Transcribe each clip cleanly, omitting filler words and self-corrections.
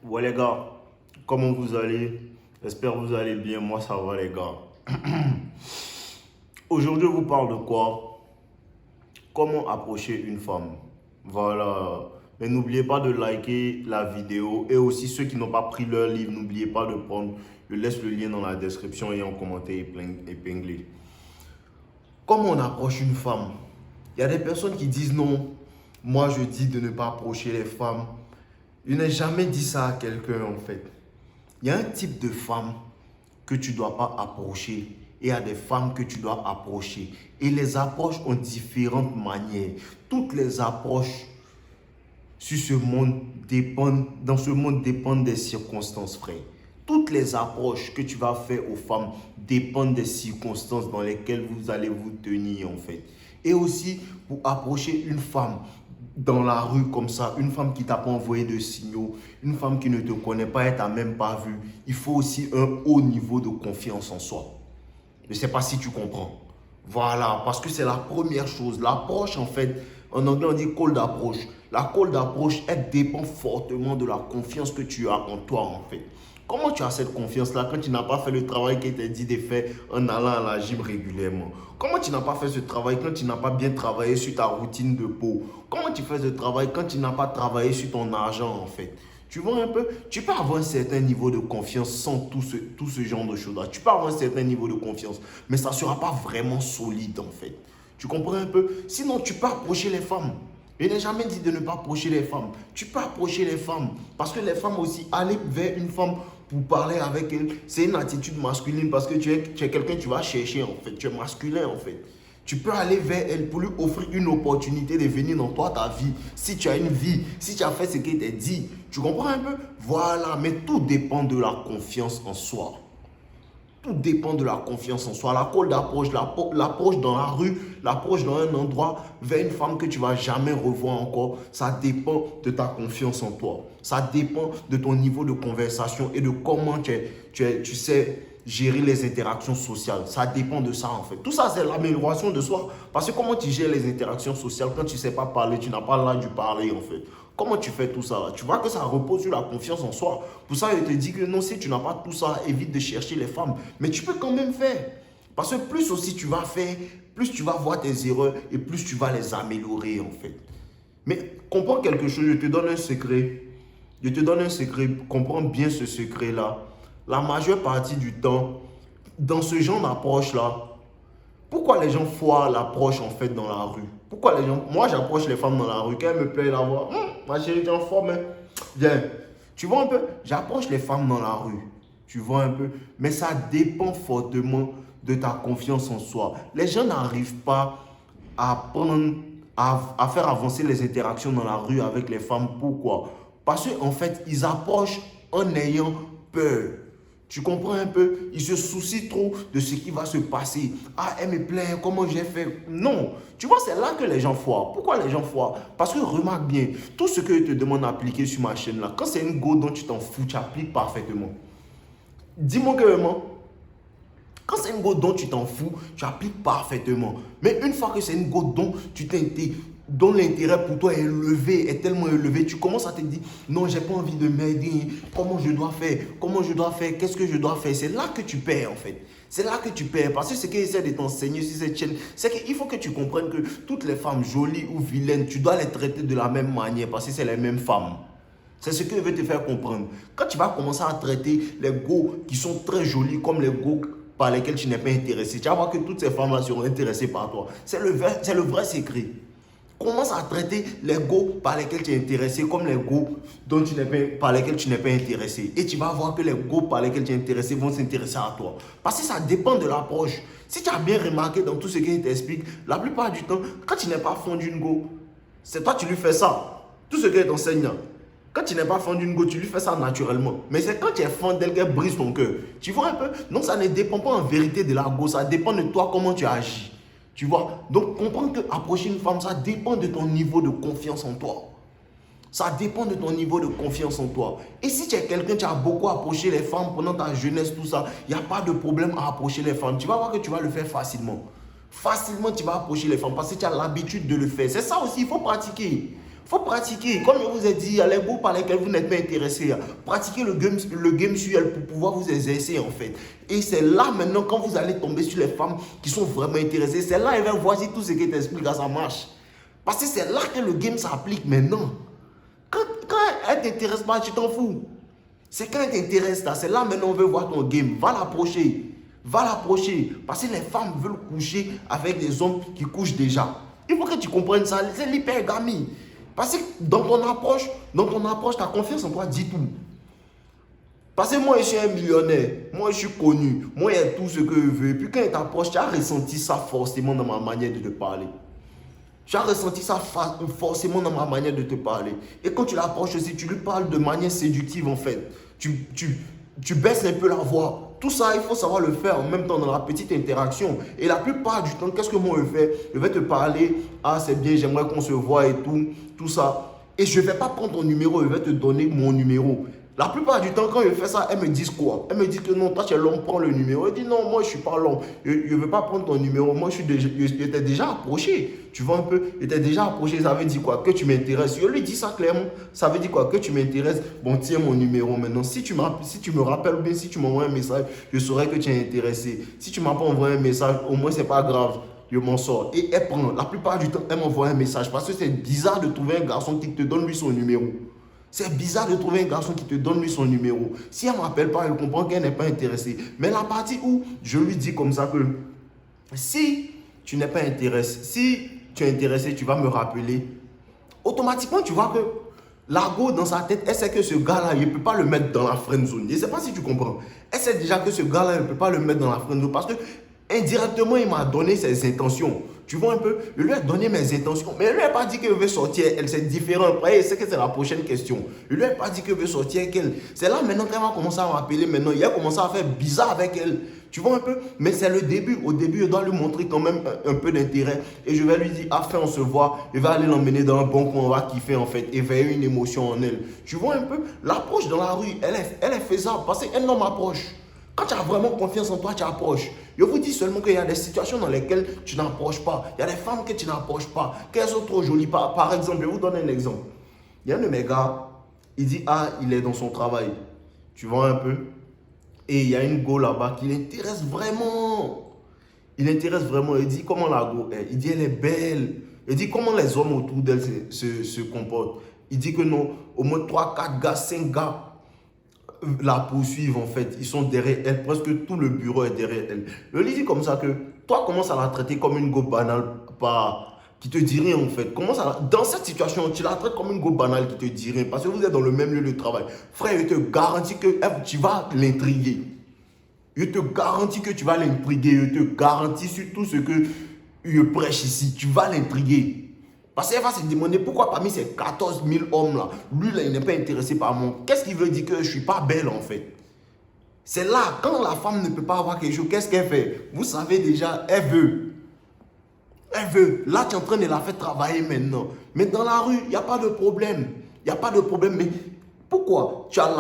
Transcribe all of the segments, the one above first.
Ouais les gars, comment vous allez? J'espère que vous allez bien, moi ça va les gars. Aujourd'hui je vous parle de quoi? Comment approcher une femme. Voilà. Mais n'oubliez pas de liker la vidéo et aussi ceux qui n'ont pas pris leur livre, n'oubliez pas de prendre, je laisse le lien dans la description et en commentaire épinglé. Comment on approche une femme? Il y a des personnes qui disent non, moi je dis de ne pas approcher les femmes. Je n'ai jamais dit ça à quelqu'un en fait. Il y a un type de femme que tu ne dois pas approcher et il y a des femmes que tu dois approcher. Et les approches ont différentes manières. Toutes les approches sur ce monde dans ce monde dépendent des circonstances, frère. Toutes les approches que tu vas faire aux femmes dépendent des circonstances dans lesquelles vous allez vous tenir en fait. Et aussi, pour approcher une femme dans la rue comme ça, une femme qui t'a pas envoyé de signaux, une femme qui ne te connaît pas, elle t'a même pas vu, il faut aussi un haut niveau de confiance en soi. Je ne sais pas si tu comprends. Voilà, parce que c'est la première chose. L'approche, en fait, en anglais, on dit call d'approche. La call d'approche, elle dépend fortement de la confiance que tu as en toi, en fait. Comment tu as cette confiance-là quand tu n'as pas fait le travail qui était dit de faire en allant à la gym régulièrement? Comment tu n'as pas fait ce travail quand tu n'as pas bien travaillé sur ta routine de peau? Comment tu fais ce travail quand tu n'as pas travaillé sur ton argent, en fait? Tu vois un peu, tu peux avoir un certain niveau de confiance sans tout ce genre de choses-là. Tu peux avoir un certain niveau de confiance, mais ça ne sera pas vraiment solide en fait. Tu comprends un peu? Sinon, tu peux approcher les femmes. Je n'ai jamais dit de ne pas approcher les femmes. Tu peux approcher les femmes. Parce que les femmes aussi, aller vers une femme pour parler avec elle, c'est une attitude masculine parce que tu es quelqu'un que tu vas chercher en fait. Tu es masculin en fait. Tu peux aller vers elle pour lui offrir une opportunité de venir dans toi, ta vie. Si tu as une vie, si tu as fait ce qu'il t'a dit. Tu comprends un peu? Voilà, mais tout dépend de la confiance en soi. Tout dépend de la confiance en soi. La call d'approche, l'approche dans la rue, l'approche dans un endroit vers une femme que tu ne vas jamais revoir encore, ça dépend de ta confiance en toi. Ça dépend de ton niveau de conversation et de comment tu sais gérer les interactions sociales. Ça dépend de ça en fait. Tout ça, c'est l'amélioration de soi. Parce que comment tu gères les interactions sociales quand tu ne sais pas parler, tu n'as pas l'art du parler en fait. Comment tu fais tout ça là? Tu vois que ça repose sur la confiance en soi. Pour ça, je te dis que non, si tu n'as pas tout ça, évite de chercher les femmes. Mais tu peux quand même faire. Parce que plus aussi tu vas faire, plus tu vas voir tes erreurs et plus tu vas les améliorer en fait. Mais comprends quelque chose, je te donne un secret. Je te donne un secret, comprends bien ce secret-là. La majeure partie du temps, dans ce genre d'approche-là, pourquoi les gens foirent l'approche en fait dans la rue? Pourquoi les gens... Moi, j'approche les femmes dans la rue, quand elles me plaît la voix, ma chérie, tu es en forme, hein? Viens. Tu vois un peu? J'approche les femmes dans la rue. Tu vois un peu? Mais ça dépend fortement de ta confiance en soi. Les gens n'arrivent pas à prendre, à faire avancer les interactions dans la rue avec les femmes. Pourquoi? Parce qu'en fait, ils approchent en ayant peur. Tu comprends un peu? Ils se soucient trop de ce qui va se passer. Ah, elle me plaît, comment j'ai fait? Non. Tu vois, c'est là que les gens foirent. Pourquoi les gens foirent? Parce que remarque bien, tout ce que je te demande d'appliquer sur ma chaîne là, quand c'est une go dont tu t'en fous, tu appliques parfaitement. Dis-moi clairement, quand c'est une go dont tu t'en fous, tu appliques parfaitement. Mais une fois que c'est une go dont tu t'intègres, dont l'intérêt pour toi est élevé, est tellement élevé, tu commences à te dire, non, j'ai pas envie de m'aider, comment je dois faire, qu'est-ce que je dois faire. C'est là que tu perds en fait. C'est là que tu perds. Parce que ce qu'il essaie de t'enseigner sur cette chaîne, c'est qu'il faut que tu comprennes que toutes les femmes jolies ou vilaines, tu dois les traiter de la même manière parce que c'est les mêmes femmes. C'est ce que je veux te faire comprendre. Quand tu vas commencer à traiter les go qui sont très jolis comme les go par lesquels tu n'es pas intéressé, tu vas voir que toutes ces femmes-là seront intéressées par toi. C'est le vrai secret. Commence à traiter les go par lesquels tu es intéressé comme les go par lesquels tu n'es pas intéressé. Et tu vas voir que les go par lesquels tu es intéressé vont s'intéresser à toi. Parce que ça dépend de l'approche. Si tu as bien remarqué dans tout ce que je t'explique, la plupart du temps, quand tu n'es pas fond d'une go, c'est toi qui lui fais ça. Tout ce que je t'enseigne. Quand tu n'es pas fan d'une go, tu lui fais ça naturellement. Mais c'est quand tu es fan d'elle qu'elle brise ton cœur. Tu vois un peu? Non, ça ne dépend pas en vérité de la go. Ça dépend de toi, comment tu agis. Tu vois? Donc, comprends que approcher une femme, ça dépend de ton niveau de confiance en toi. Ça dépend de ton niveau de confiance en toi. Et si tu es quelqu'un qui a beaucoup approché les femmes pendant ta jeunesse, tout ça, il n'y a pas de problème à approcher les femmes. Tu vas voir que tu vas le faire facilement. Facilement, tu vas approcher les femmes parce que tu as l'habitude de le faire. C'est ça aussi, il faut pratiquer. Faut pratiquer. Comme je vous ai dit, il y a les groupes par lesquels vous n'êtes pas intéressé. Pratiquez le game sur elle pour pouvoir vous exercer en fait. Et c'est là maintenant, quand vous allez tomber sur les femmes qui sont vraiment intéressées, c'est là, elles vont voir si tout ce qui t'explique, ça marche. Parce que c'est là que le game s'applique maintenant. Quand elle t'intéresse pas, tu t'en fous. C'est quand elle t'intéresse, c'est là maintenant on veut voir ton game. Va l'approcher. Va l'approcher. Parce que les femmes veulent coucher avec des hommes qui couchent déjà. Il faut que tu comprennes ça. C'est l'hypergamie. Parce que dans ton approche, ta confiance en toi dit tout. Parce que moi, je suis un millionnaire. Moi, je suis connu. Moi, il y a tout ce que je veux. Et puis quand elle t'approche, tu as ressenti ça forcément dans ma manière de te parler. Tu as ressenti ça forcément dans ma manière de te parler. Et quand tu l'approches aussi, tu lui parles de manière séductive en fait. Tu baisses un peu la voix. Tout ça, il faut savoir le faire en même temps dans la petite interaction. Et la plupart du temps, qu'est-ce que moi je fais? Je vais te parler, ah c'est bien, j'aimerais qu'on se voit et tout ça. Et je ne vais pas prendre ton numéro, je vais te donner mon numéro. La plupart du temps, quand je fais ça, elles me disent quoi? Elles me disent que non, toi tu es l'homme, prends le numéro. Je dis non, moi je ne suis pas l'homme. Je ne veux pas prendre ton numéro. Moi je t'ai déjà approché. Tu vois un peu? Je t'ai déjà approché. Ça veut dire quoi? Que tu m'intéresses. Je lui dis ça clairement. Ça veut dire quoi? Que tu m'intéresses. Bon, tiens mon numéro maintenant. Si tu me rappelles ou bien si tu m'envoies un message, je saurai que tu es intéressé. Si tu ne m'as pas envoyé un message, au moins c'est pas grave. Je m'en sors. Et elle prend. La plupart du temps, elle m'envoie un message. Parce que c'est bizarre de trouver un garçon qui te donne lui son numéro. C'est bizarre de trouver un garçon qui te donne lui son numéro. Si elle ne m'appelle pas, elle comprend qu'elle n'est pas intéressée. Mais la partie où je lui dis comme ça que si tu n'es pas intéressé, si tu es intéressé, tu vas me rappeler. Automatiquement, tu vois que l'argot dans sa tête, elle sait que ce gars-là, il ne peut pas le mettre dans la friend zone. Je ne sais pas si tu comprends. Elle sait déjà que ce gars-là, il ne peut pas le mettre dans la friend zone parce que indirectement, il m'a donné ses intentions. Tu vois un peu? Je lui ai donné mes intentions. Mais je ne lui ai pas dit que je veux sortir. Elle, c'est différent. Après, c'est que c'est la prochaine question. Je ne lui ai pas dit que je veux sortir avec elle. C'est là maintenant qu'elle va commencer à m'appeler. Maintenant, il a commencé à faire bizarre avec elle. Tu vois un peu? Mais c'est le début. Au début, je dois lui montrer quand même un peu d'intérêt. Et je vais lui dire, afin on se voit. Je vais aller l'emmener dans un bon coin. On va kiffer en fait. Éveiller une émotion en elle. Tu vois un peu? L'approche dans la rue, elle est faisable. Parce qu'un homme approche. Quand tu as vraiment confiance en toi, tu approches. Je vous dis seulement qu'il y a des situations dans lesquelles tu n'approches pas. Il y a des femmes que tu n'approches pas, qu'elles sont trop jolies. Par exemple, je vais vous donner un exemple. Il y a un de mes gars, il dit, ah, il est dans son travail. Tu vois un peu? Et il y a une go là-bas qui l'intéresse vraiment. Il l'intéresse vraiment. Il dit, comment la go est? Il dit, elle est belle. Il dit, comment les hommes autour d'elle se comportent? Il dit que non, au moins 3, 4 gars, 5 gars la poursuivent en fait, ils sont derrière elle, presque tout le bureau est derrière elle. Je lui dis comme ça que toi commence à la traiter comme une go banale qui te dit rien en fait. Dans cette situation, tu la traites comme une go banale qui te dit rien parce que vous êtes dans le même lieu de travail. Frère, je te garantis que tu vas l'intriguer. Je te garantis que tu vas l'intriguer. Je te garantis sur tout ce que je prêche ici, tu vas l'intriguer. Parce qu'elle va se demander pourquoi parmi ces 14 000 hommes là, lui là, il n'est pas intéressé par moi. Qu'est-ce qui veut dire que je ne suis pas belle en fait? C'est là, quand la femme ne peut pas avoir quelque chose, qu'est-ce qu'elle fait? Vous savez déjà, elle veut. Elle veut. Là, tu es en train de la faire travailler maintenant. Mais dans la rue, il n'y a pas de problème. Il n'y a pas de problème. Mais pourquoi? Tu as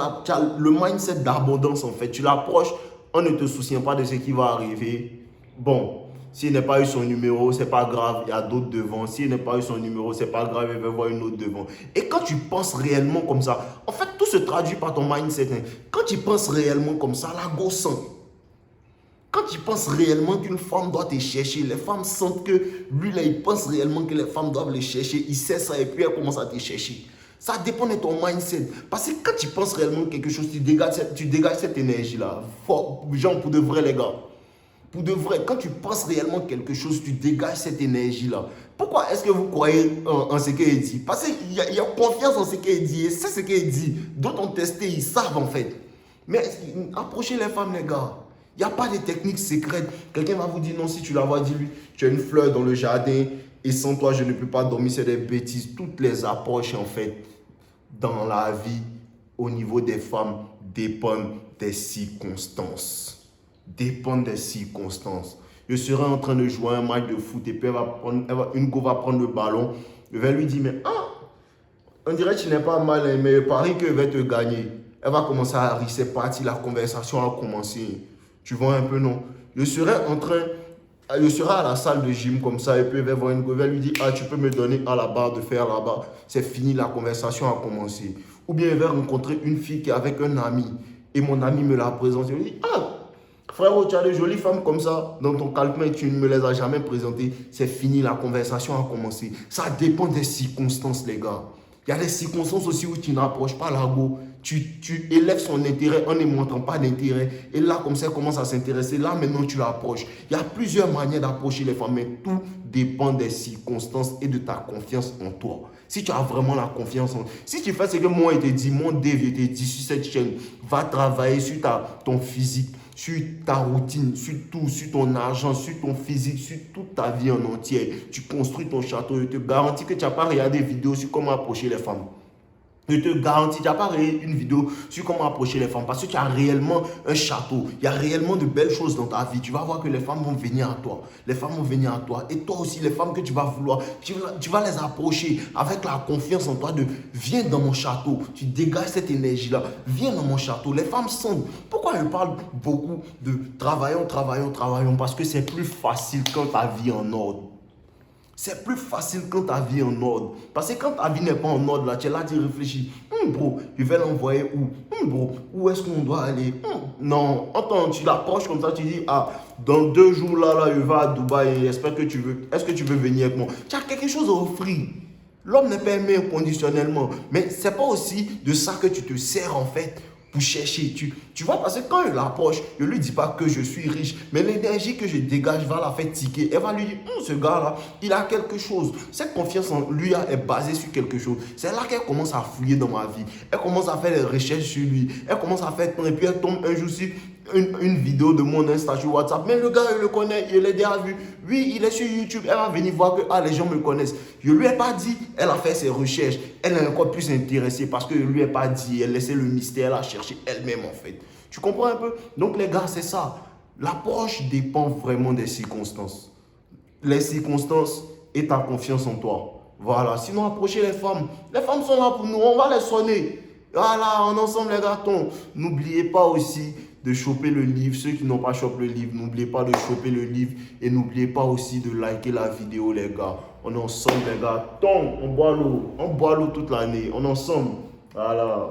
le mindset d'abondance en fait. Tu l'approches en ne te souciant pas de ce qui va arriver. Bon. S'il n'a pas eu son numéro, c'est pas grave, il y a d'autres devant. S'il n'a pas eu son numéro, c'est pas grave, il va voir une autre devant. Et quand tu penses réellement comme ça, en fait, tout se traduit par ton mindset. Quand tu penses réellement comme ça, la go sent. Quand tu penses réellement qu'une femme doit te chercher, les femmes sentent que lui, là, il pense réellement que les femmes doivent le chercher. Il sait ça et puis elle commence à te chercher. Ça dépend de ton mindset. Parce que quand tu penses réellement quelque chose, tu dégages cette énergie-là. Genre, pour de vrai, les gars. Pour de vrai, quand tu penses réellement quelque chose, tu dégages cette énergie-là. Pourquoi est-ce que vous croyez en ce qu'il dit? Parce qu'il y a confiance en ce qu'il dit. Et c'est ce qu'il dit. D'autres ont testé, ils savent en fait. Mais approchez les femmes, les gars. Il n'y a pas de technique secrète. Quelqu'un va vous dire non, si tu la vois, dis-lui, tu as une fleur dans le jardin et sans toi, je ne peux pas dormir. C'est des bêtises. Toutes les approches, en fait, dans la vie, au niveau des femmes, dépendent des circonstances. Dépendent des circonstances. Je serai en train de jouer un match de foot et puis une go va prendre le ballon. Je vais lui dire, mais on dirait que tu n'es pas mal, mais je parie que je vais te gagner. Elle va commencer à rire, c'est parti, la conversation a commencé. Tu vois un peu, non? Je serai en train Je serai à la salle de gym comme ça et puis elle va voir une go, elle lui dit, ah, tu peux me donner à la barre de faire là-bas. C'est fini, la conversation a commencé. Ou bien elle va rencontrer une fille qui est avec un ami et mon ami me la présente. Je lui dis, ah, frérot, tu as des jolies femmes comme ça dans ton calepin et tu ne me les as jamais présentées. C'est fini, la conversation a commencé. Ça dépend des circonstances, les gars. Il y a des circonstances aussi où tu n'approches pas la go. Tu élèves son intérêt en ne montrant pas d'intérêt. Et là, comme ça, elle commence à s'intéresser. Là, maintenant, tu l'approches. Il y a plusieurs manières d'approcher les femmes, mais tout dépend des circonstances et de ta confiance en toi. Si tu as vraiment la confiance en toi. Si tu fais ce que moi, il te dit, mon Dave, il te dit sur cette chaîne, va travailler sur ton physique, sur ta routine, sur tout, sur ton argent, sur ton physique, sur toute ta vie en entier. Tu construis ton château. Je te garantis que tu n'as pas regardé des vidéos sur comment approcher les femmes. Je te garantis, tu n'as pas regardé une vidéo sur comment approcher les femmes parce que tu as réellement un château. Il y a réellement de belles choses dans ta vie. Tu vas voir que les femmes vont venir à toi. Les femmes vont venir à toi. Et toi aussi, les femmes que tu vas vouloir, tu vas les approcher avec la confiance en toi de viens dans mon château. Tu dégages cette énergie-là. Viens dans mon château. Les femmes sentent. Pourquoi je parle beaucoup de travaillons, travaillons, travaillons? Parce que c'est plus facile quand ta vie est en ordre. C'est plus facile quand ta vie est en ordre. Parce que quand ta vie n'est pas en ordre, là, tu es là, tu réfléchis. Bro, je vais l'envoyer où? Bro, où est-ce qu'on doit aller? Non, attends, tu l'approches comme ça, tu dis, ah, dans 2 jours, là, je vais à Dubaï, est-ce que tu veux venir avec moi? Tu as quelque chose à offrir. L'homme n'est pas aimé inconditionnellement. Mais ce n'est pas aussi de ça que tu te sers, en fait, pour chercher. Tu vois, parce que quand il l'approche, je ne lui dis pas que je suis riche, mais l'énergie que je dégage va la faire tiquer. Elle va lui dire, ce gars-là, il a quelque chose. Cette confiance en lui est basée sur quelque chose. C'est là qu'elle commence à fouiller dans ma vie. Elle commence à faire des recherches sur lui. Elle commence à faire, et puis elle tombe un jour sur une vidéo de mon Insta sur WhatsApp. Mais le gars, il le connaît, il l'a déjà vu. Oui, il est sur YouTube. Elle va venir voir que les gens me connaissent. Je ne lui ai pas dit. Elle a fait ses recherches. Elle est encore plus intéressée parce que je ne lui ai pas dit. Elle laissait le mystère, elle a cherché elle-même en fait. Tu comprends un peu? Donc les gars, c'est ça. L'approche dépend vraiment des circonstances. Les circonstances et ta confiance en toi. Voilà. Sinon, approchez les femmes. Les femmes sont là pour nous. On va les sonner. Voilà, en ensemble les gâtons. N'oubliez pas aussi de choper le livre. Ceux qui n'ont pas chopé le livre, n'oubliez pas de choper le livre. Et n'oubliez pas aussi de liker la vidéo, les gars. On est ensemble, les gars. On boit l'eau. On boit l'eau toute l'année. On est ensemble. Voilà.